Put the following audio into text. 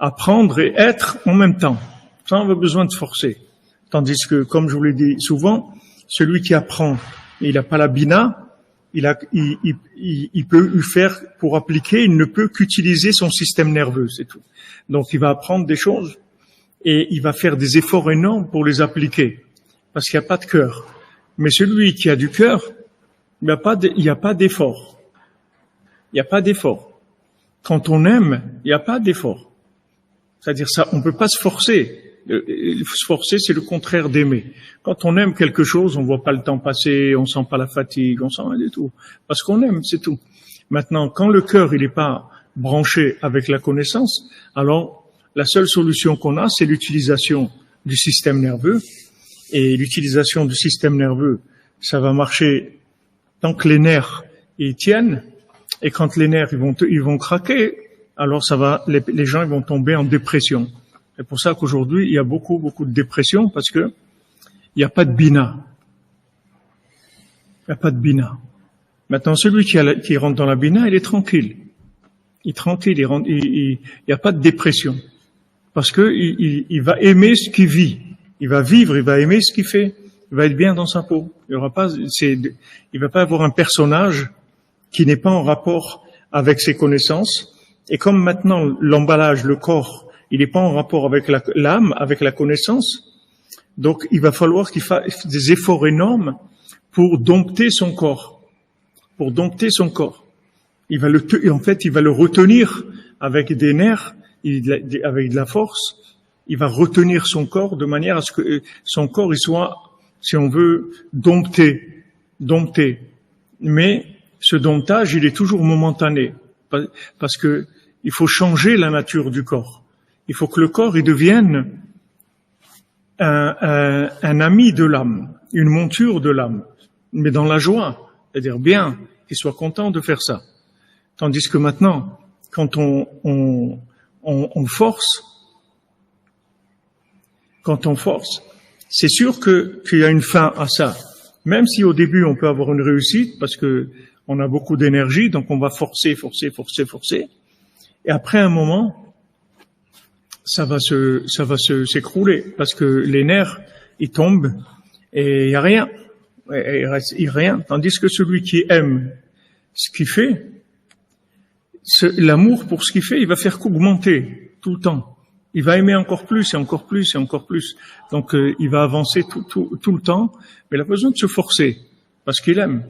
apprendre et être en même temps, sans avoir besoin de se forcer. Tandis que, comme je vous l'ai dit souvent, celui qui apprend, il n'a pas la bina, il peut y faire pour appliquer, il ne peut qu'utiliser son système nerveux, c'est tout. Donc il va apprendre des choses et il va faire des efforts énormes pour les appliquer, parce qu'il n'y a pas de cœur. Mais celui qui a du cœur, il n'y a pas d'effort. Il n'y a pas d'effort. Quand on aime, il n'y a pas d'effort. C'est-à-dire ça, on ne peut pas se forcer. Se forcer, c'est le contraire d'aimer. Quand on aime quelque chose, on voit pas le temps passer, on sent pas la fatigue, on sent rien du tout. Parce qu'on aime, c'est tout. Maintenant, quand le cœur, il n'est pas branché avec la connaissance, alors la seule solution qu'on a, c'est l'utilisation du système nerveux. Et l'utilisation du système nerveux, ça va marcher tant que les nerfs, ils tiennent. Et quand les nerfs, ils vont craquer, alors les gens, ils vont tomber en dépression. C'est pour ça qu'aujourd'hui, il y a beaucoup de dépression parce que il n'y a pas de bina. Il n'y a pas de bina. Maintenant, celui qui rentre dans la bina, il est tranquille. Il est tranquille, il n'y a pas de dépression. Parce que il va aimer ce qu'il vit. Il va vivre, il va aimer ce qu'il fait. Il va être bien dans sa peau. Il va pas avoir un personnage qui n'est pas en rapport avec ses connaissances. Et comme maintenant, l'emballage, le corps, il n'est pas en rapport avec l'âme, avec la connaissance. Donc, il va falloir qu'il fasse des efforts énormes pour dompter son corps. Pour dompter son corps. Il va le retenir avec des nerfs, avec de la force. Il va retenir son corps de manière à ce que son corps, il soit, si on veut, dompté. Mais ce domptage, il est toujours momentané. Parce que il faut changer la nature du corps. Il faut que le corps, il devienne un ami de l'âme, une monture de l'âme, mais dans la joie, c'est-à-dire bien, qu'il soit content de faire ça. Tandis que maintenant, quand on force, c'est sûr qu'il y a une fin à ça. Même si au début on peut avoir une réussite, parce que on a beaucoup d'énergie, donc on va forcer. Et après un moment, ça va s'écrouler parce que les nerfs, ils tombent et il y a rien. Il reste rien. Tandis que celui qui aime ce qu'il fait, l'amour pour ce qu'il fait, il va faire qu'augmenter tout le temps. Il va aimer encore plus et encore plus et encore plus. Donc il va avancer tout le temps, mais il a besoin de se forcer parce qu'il aime.